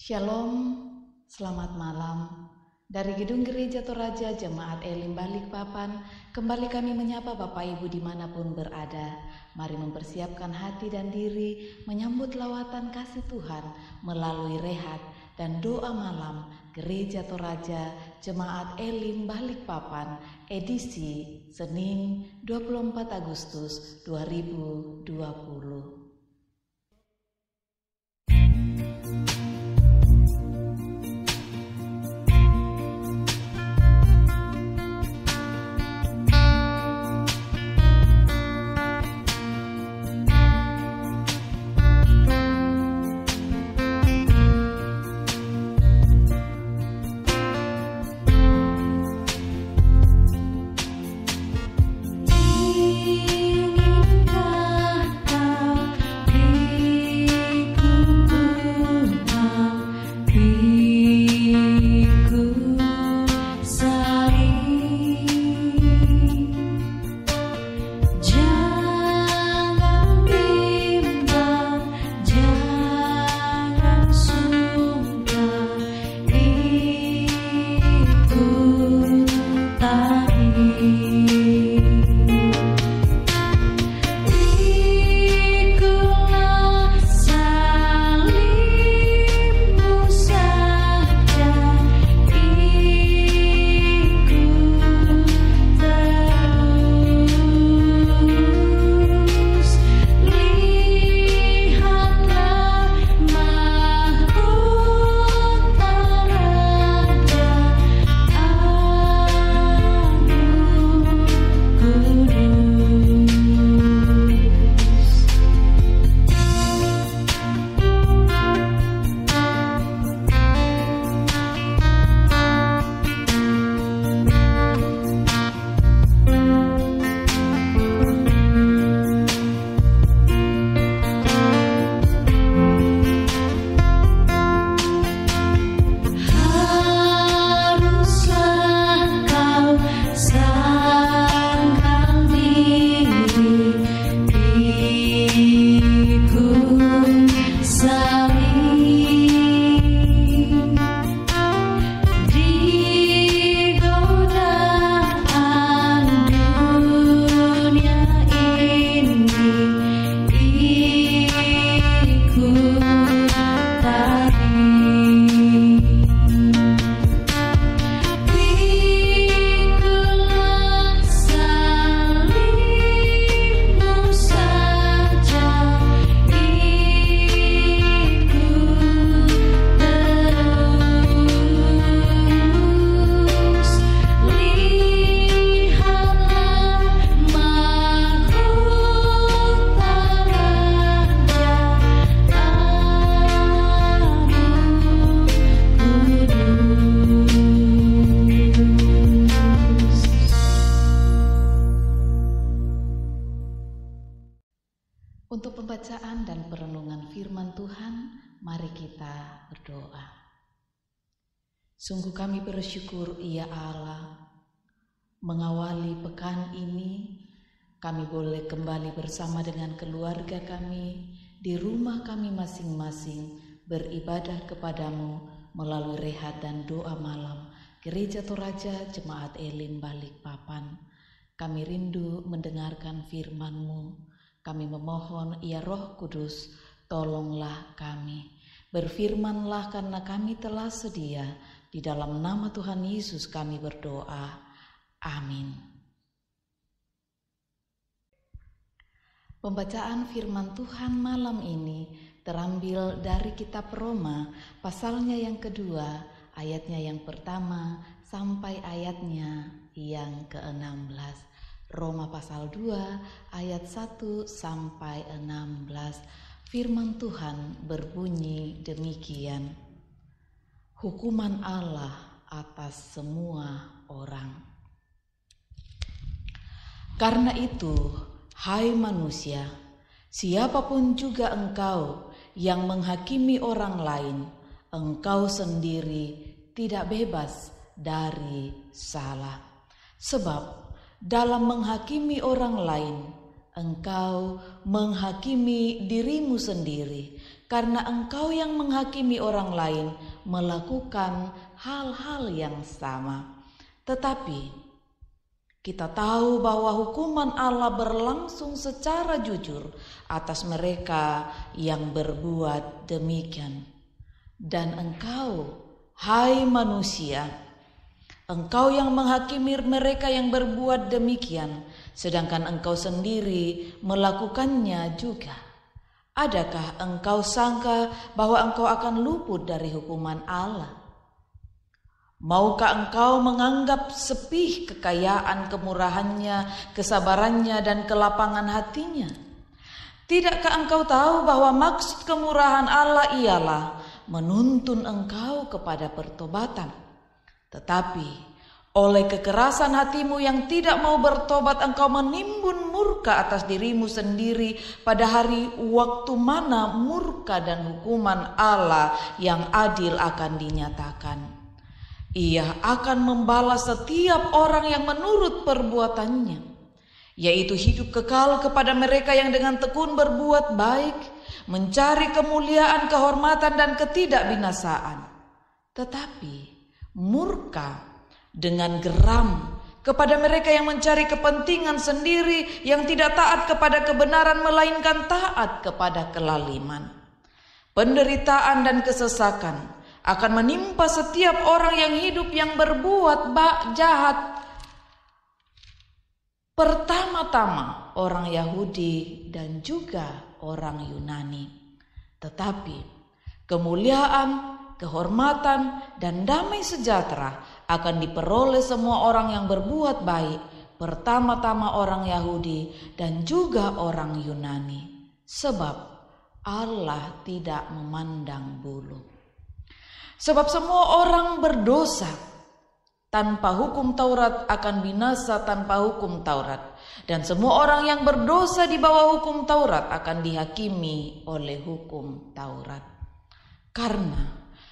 Shalom, selamat malam. Dari Gedung Gereja Toraja Jemaat Elim Balikpapan, kembali kami menyapa Bapak Ibu dimanapun berada. Mari mempersiapkan hati dan diri menyambut lawatan kasih Tuhan melalui rehat dan doa malam Gereja Toraja Jemaat Elim Balikpapan edisi Senin 24 Agustus 2020. Untuk pembacaan dan perenungan firman Tuhan, mari kita berdoa. Sungguh kami bersyukur ya Allah, mengawali pekan ini, kami boleh kembali bersama dengan keluarga kami, di rumah kami masing-masing, beribadah kepadamu melalui rehat dan doa malam Gereja Toraja Jemaat Elim Balikpapan. Kami rindu mendengarkan firman-Mu. Kami memohon, ya Roh Kudus, tolonglah kami. Berfirmanlah karena kami telah sedia. Di dalam nama Tuhan Yesus kami berdoa. Amin. Pembacaan firman Tuhan malam ini terambil dari kitab Roma, pasalnya yang kedua, ayatnya yang pertama, sampai ayatnya yang ke-16. Roma pasal 2 ayat 1 sampai 16. Firman Tuhan berbunyi demikian. Hukuman Allah atas semua orang. Karena itu, hai manusia, siapapun juga engkau yang menghakimi orang lain, engkau sendiri tidak bebas dari salah. Sebab dalam menghakimi orang lain, engkau menghakimi dirimu sendiri, karena Engkau yang menghakimi orang lain melakukan hal-hal yang sama. Tetapi kita tahu bahwa hukuman Allah berlangsung secara jujur atas mereka yang berbuat demikian. Dan Engkau, hai manusia, Engkau yang menghakimi mereka yang berbuat demikian, sedangkan Engkau sendiri melakukannya juga. Adakah Engkau sangka bahwa Engkau akan luput dari hukuman Allah? Maukah Engkau menganggap sepi kekayaan kemurahannya, kesabarannya, dan kelapangan hatinya? Tidakkah Engkau tahu bahwa maksud kemurahan Allah ialah menuntun Engkau kepada pertobatan? Tetapi oleh kekerasan hatimu yang tidak mau bertobat, engkau menimbun murka atas dirimu sendiri pada hari waktu mana murka dan hukuman Allah yang adil akan dinyatakan. Ia akan membalas setiap orang yang menurut perbuatannya, yaitu hidup kekal kepada mereka yang dengan tekun berbuat baik, mencari kemuliaan, kehormatan, dan ketidakbinasaan. Tetapi murka dengan geram kepada mereka yang mencari kepentingan sendiri, yang tidak taat kepada kebenaran melainkan taat kepada kelaliman. Penderitaan dan kesesakan akan menimpa setiap orang yang hidup yang berbuat jahat. Pertama-tama orang Yahudi dan juga orang Yunani. Tetapi kemuliaan, kehormatan, dan damai sejahtera akan diperoleh semua orang yang berbuat baik, pertama-tama orang Yahudi dan juga orang Yunani. Sebab Allah tidak memandang bulu. Sebab semua orang berdosa tanpa hukum Taurat akan binasa tanpa hukum Taurat. Dan semua orang yang berdosa di bawah hukum Taurat akan dihakimi oleh hukum Taurat. Karena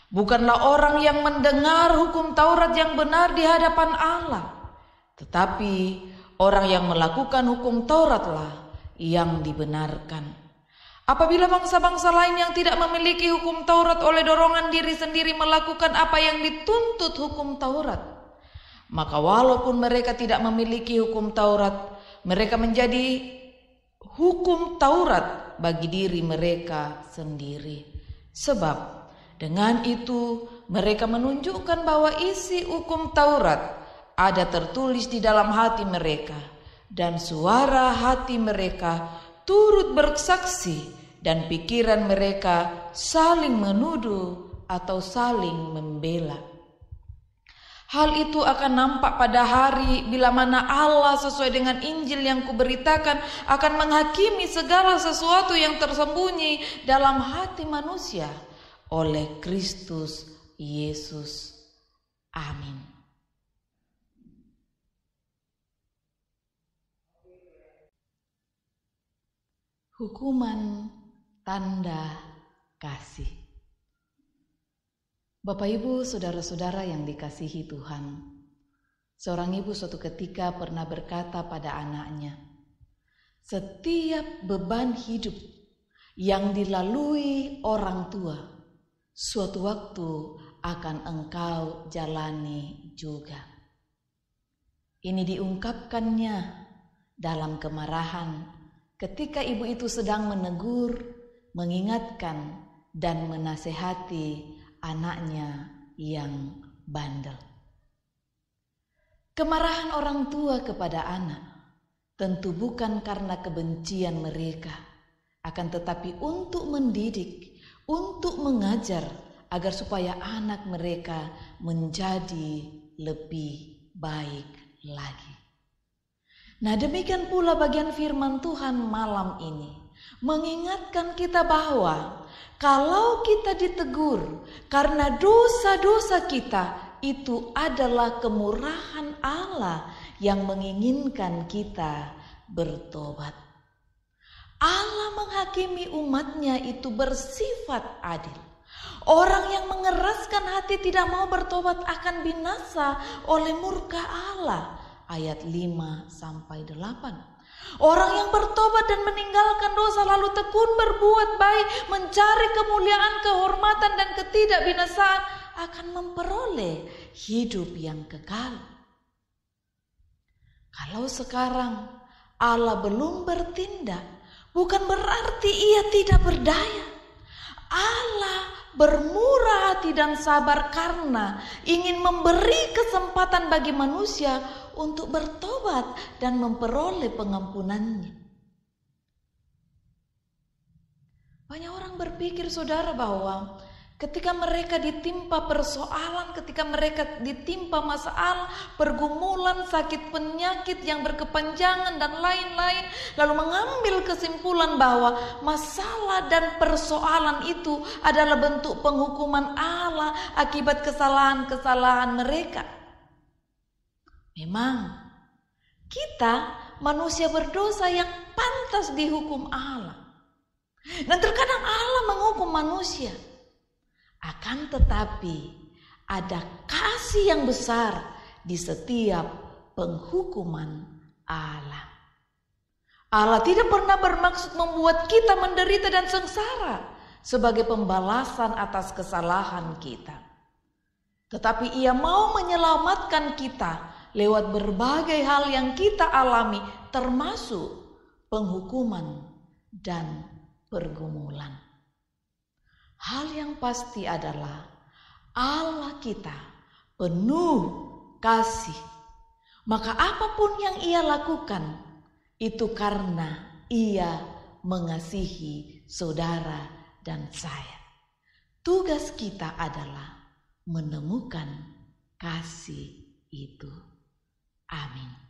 bukanlah orang yang mendengar hukum Taurat yang benar di hadapan Allah, tetapi orang yang melakukan hukum Tauratlah yang dibenarkan. Apabila bangsa-bangsa lain yang tidak memiliki hukum Taurat oleh dorongan diri sendiri melakukan apa yang dituntut hukum Taurat, maka walaupun mereka tidak memiliki hukum Taurat, mereka menjadi hukum Taurat bagi diri mereka sendiri. Sebab dengan itu mereka menunjukkan bahwa isi hukum Taurat ada tertulis di dalam hati mereka, dan suara hati mereka turut bersaksi, dan pikiran mereka saling menuduh atau saling membela. Hal itu akan nampak pada hari bila mana Allah sesuai dengan Injil yang kuberitakan akan menghakimi segala sesuatu yang tersembunyi dalam hati manusia oleh Kristus Yesus. Amin. Hukuman tanda kasih. Bapak, Ibu, saudara-saudara yang dikasihi Tuhan, seorang ibu suatu ketika pernah berkata pada anaknya, "Setiap beban hidup yang dilalui orang tua, suatu waktu akan engkau jalani juga." Ini diungkapkannya dalam kemarahan ketika ibu itu sedang menegur, mengingatkan, dan menasehati anaknya yang bandel. Kemarahan orang tua kepada anak tentu bukan karena kebencian mereka, akan tetapi untuk mendidik, untuk mengajar agar supaya anak mereka menjadi lebih baik lagi. Nah, demikian pula bagian firman Tuhan malam ini mengingatkan kita bahwa kalau kita ditegur karena dosa-dosa kita, itu adalah kemurahan Allah yang menginginkan kita bertobat. Allah menghakimi umatnya itu bersifat adil. Orang yang mengeraskan hati tidak mau bertobat akan binasa oleh murka Allah. Ayat 5-8. Orang yang bertobat dan meninggalkan dosa lalu tekun berbuat baik, mencari kemuliaan, kehormatan dan ketidakbinasaan akan memperoleh hidup yang kekal. Kalau sekarang Allah belum bertindak, bukan berarti Ia tidak berdaya. Allah bermurah hati dan sabar karena ingin memberi kesempatan bagi manusia untuk bertobat dan memperoleh pengampunannya. Banyak orang berpikir, saudara, bahwa ketika mereka ditimpa persoalan, ketika mereka ditimpa masalah, pergumulan, sakit penyakit yang berkepanjangan dan lain-lain, lalu mengambil kesimpulan bahwa masalah dan persoalan itu adalah bentuk penghukuman Allah akibat kesalahan-kesalahan mereka. Memang kita manusia berdosa yang pantas dihukum Allah. Dan terkadang Allah menghukum manusia. Akan tetapi ada kasih yang besar di setiap penghukuman Allah. Allah tidak pernah bermaksud membuat kita menderita dan sengsara sebagai pembalasan atas kesalahan kita. Tetapi Ia mau menyelamatkan kita lewat berbagai hal yang kita alami, termasuk penghukuman dan pergumulan. Hal yang pasti adalah Allah kita penuh kasih. Maka apapun yang Ia lakukan itu karena Ia mengasihi saudara dan saya. Tugas kita adalah menemukan kasih itu. Amin.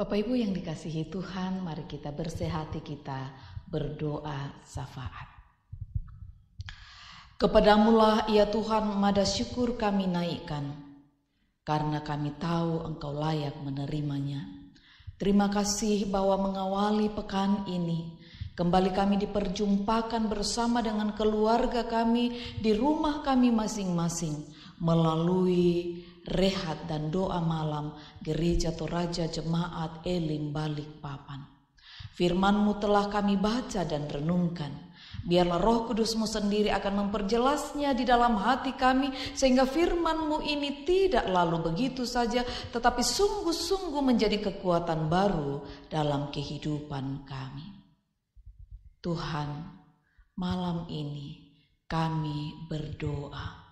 Bapak Ibu yang dikasihi Tuhan, mari kita bersehati, kita berdoa syafaat. Kepadamu-lah ya Tuhan, mada syukur kami naikkan, karena kami tahu Engkau layak menerimanya. Terima kasih bahwa mengawali pekan ini, kembali kami diperjumpakan bersama dengan keluarga kami di rumah kami masing-masing, melalui rehat dan doa malam Gereja Toraja Jemaat Elim Balikpapan. Firman-Mu telah kami baca dan renungkan. Biarlah Roh Kudus-Mu sendiri akan memperjelasnya di dalam hati kami, sehingga firman-Mu ini tidak lalu begitu saja, tetapi sungguh-sungguh menjadi kekuatan baru dalam kehidupan kami. Tuhan, malam ini kami berdoa,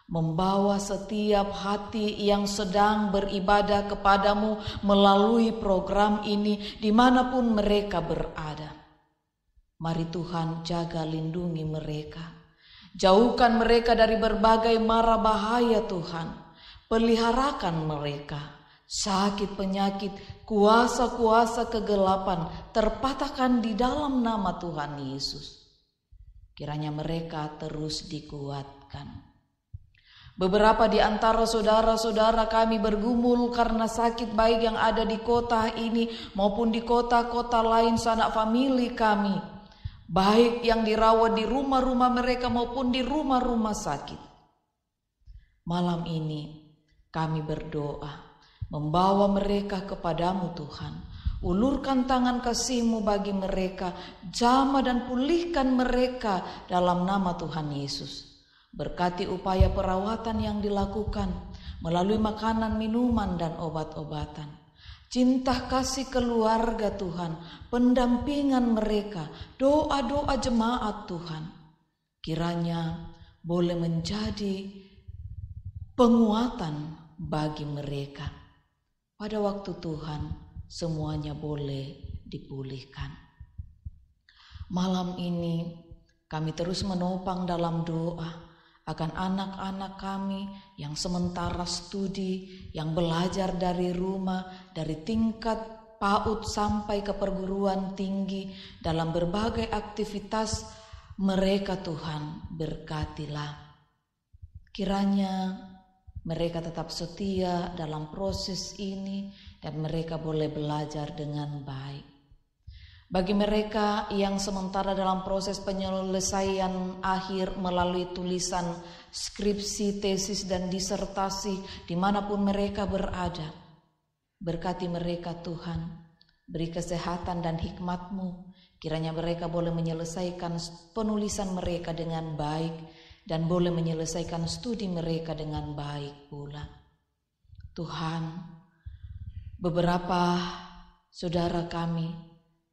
membawa setiap hati yang sedang beribadah kepadamu melalui program ini dimanapun mereka berada. Mari Tuhan jaga lindungi mereka. Jauhkan mereka dari berbagai mara bahaya Tuhan. Peliharakan mereka. Sakit penyakit, kuasa-kuasa kegelapan terpatahkan di dalam nama Tuhan Yesus. Kiranya mereka terus dikuatkan. Beberapa di antara saudara-saudara kami bergumul karena sakit, baik yang ada di kota ini maupun di kota-kota lain sanak famili kami, baik yang dirawat di rumah-rumah mereka maupun di rumah-rumah sakit. Malam ini kami berdoa, membawa mereka kepadamu Tuhan. Ulurkan tangan kasih-Mu bagi mereka, jamah dan pulihkan mereka dalam nama Tuhan Yesus. Berkati upaya perawatan yang dilakukan melalui makanan, minuman, dan obat-obatan. Cinta kasih keluarga Tuhan, pendampingan mereka, doa-doa jemaat Tuhan. Kiranya boleh menjadi penguatan bagi mereka. Pada waktu Tuhan semuanya boleh dipulihkan. Malam ini kami terus menopang dalam doa akan anak-anak kami yang sementara studi, yang belajar dari rumah, dari tingkat PAUD sampai ke perguruan tinggi, dalam berbagai aktivitas mereka Tuhan berkatilah. Kiranya mereka tetap setia dalam proses ini dan mereka boleh belajar dengan baik. Bagi mereka yang sementara dalam proses penyelesaian akhir melalui tulisan skripsi, tesis, dan disertasi dimanapun mereka berada, berkati mereka Tuhan, beri kesehatan dan hikmat-Mu, kiranya mereka boleh menyelesaikan penulisan mereka dengan baik dan boleh menyelesaikan studi mereka dengan baik pula. Tuhan, beberapa saudara kami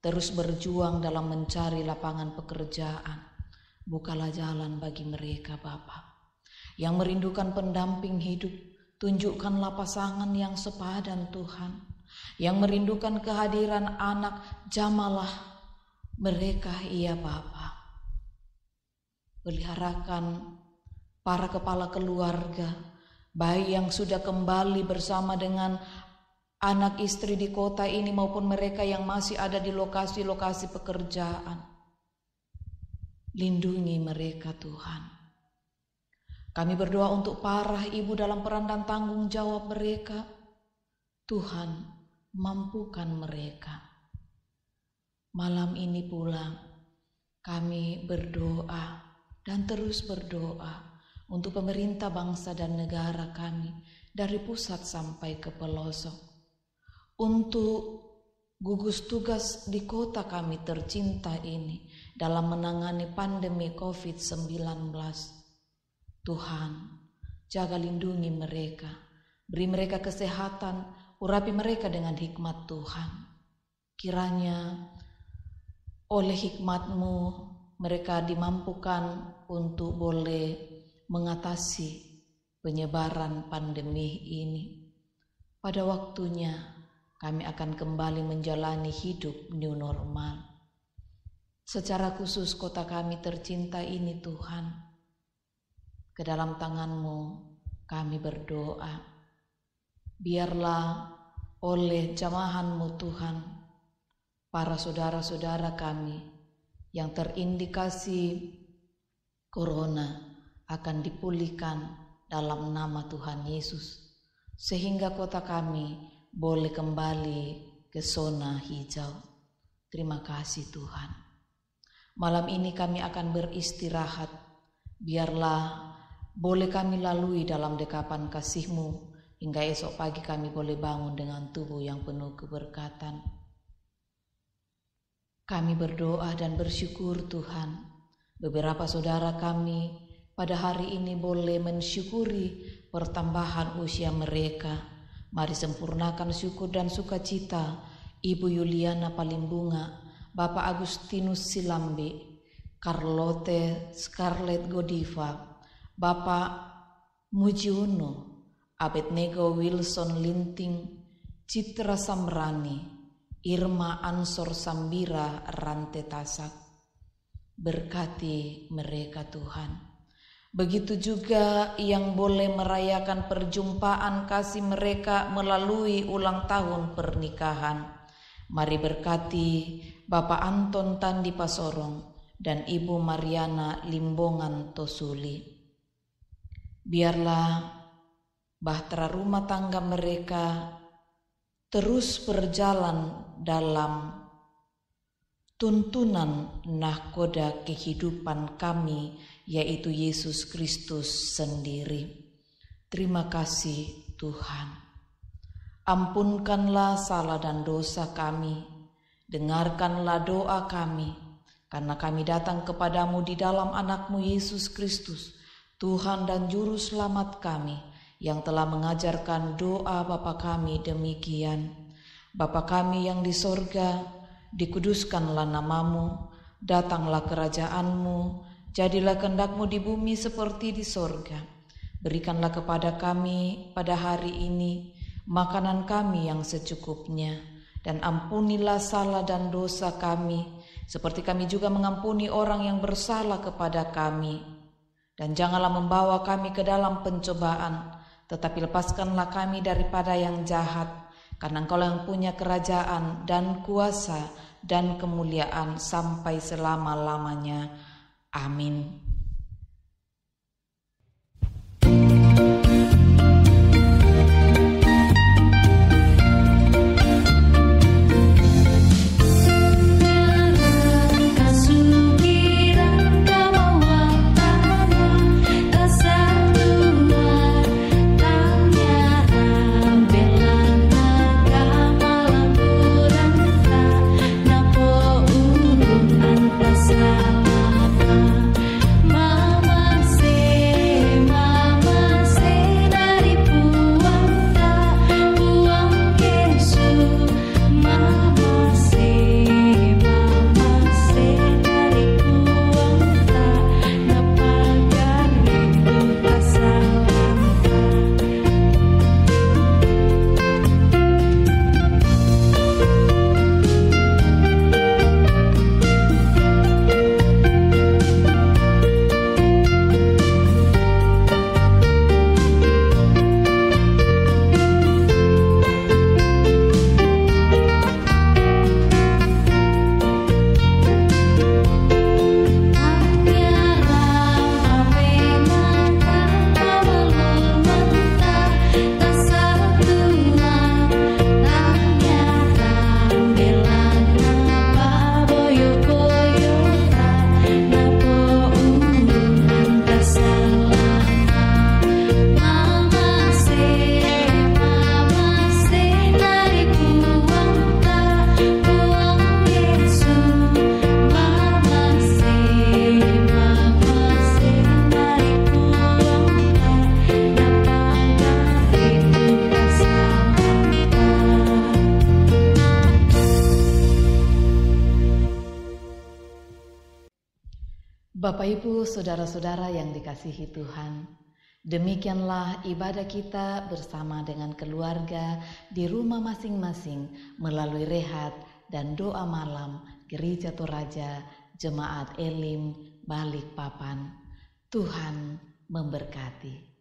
terus berjuang dalam mencari lapangan pekerjaan. Bukalah jalan bagi mereka Bapa. Yang merindukan pendamping hidup, tunjukkanlah pasangan yang sepadan Tuhan. Yang merindukan kehadiran anak, jamalah mereka ya Bapa. Peliharakan para kepala keluarga, baik yang sudah kembali bersama dengan anak istri di kota ini maupun mereka yang masih ada di lokasi-lokasi pekerjaan. Lindungi mereka Tuhan. Kami berdoa untuk para ibu dalam peran dan tanggung jawab mereka. Tuhan, mampukan mereka. Malam ini pula kami berdoa dan terus berdoa untuk pemerintah bangsa dan negara kami dari pusat sampai ke pelosok. Untuk gugus tugas di kota kami tercinta ini dalam menangani pandemi COVID-19. Tuhan, jaga lindungi mereka, beri mereka kesehatan, urapi mereka dengan hikmat Tuhan. Kiranya oleh hikmat-Mu mereka dimampukan untuk boleh mengatasi penyebaran pandemi ini. Pada waktunya kami akan kembali menjalani hidup new normal. Secara khusus kota kami tercinta ini Tuhan, ke dalam tangan-Mu kami berdoa. Biarlah oleh jamahan-Mu Tuhan, para saudara-saudara kami yang terindikasi corona akan dipulihkan dalam nama Tuhan Yesus, sehingga kota kami boleh kembali ke zona hijau. Terima kasih Tuhan. Malam ini kami akan beristirahat. Biarlah boleh kami lalui dalam dekapan kasih-Mu hingga esok pagi kami boleh bangun dengan tubuh yang penuh keberkatan. Kami berdoa dan bersyukur Tuhan, beberapa saudara kami pada hari ini boleh mensyukuri pertambahan usia mereka. Mari sempurnakan syukur dan sukacita Ibu Yuliana Palimbunga, Bapak Agustinus Silambe, Carlotte Scarlett Godiva, Bapak Mujiono, Abednego Wilson Linting, Citra Samrani, Irma Ansor Sambira Rante Tasak. Berkati mereka Tuhan. Begitu juga yang boleh merayakan perjumpaan kasih mereka melalui ulang tahun pernikahan. Mari berkati Bapak Anton Tandi Pasorong dan Ibu Mariana Limbongan Tosuli. Biarlah bahtera rumah tangga mereka terus berjalan dalam tuntunan nahkoda kehidupan kami, yaitu Yesus Kristus sendiri. Terima kasih Tuhan. Ampunkanlah salah dan dosa kami, dengarkanlah doa kami, karena kami datang kepadamu di dalam anak-Mu Yesus Kristus, Tuhan dan Juru Selamat kami, yang telah mengajarkan doa Bapa kami demikian. Bapa kami yang di sorga, dikuduskanlah namamu, datanglah kerajaan-Mu, jadilah kehendak-Mu di bumi seperti di sorga. Berikanlah kepada kami pada hari ini makanan kami yang secukupnya, dan ampunilah salah dan dosa kami, seperti kami juga mengampuni orang yang bersalah kepada kami. Dan janganlah membawa kami ke dalam pencobaan, tetapi lepaskanlah kami daripada yang jahat, karena Engkau yang punya kerajaan dan kuasa dan kemuliaan sampai selama-lamanya. Amin. Bapak Ibu, saudara-saudara yang dikasihi Tuhan, demikianlah ibadah kita bersama dengan keluarga di rumah masing-masing melalui rehat dan doa malam Gereja Toraja Jemaat Elim Balikpapan. Tuhan memberkati.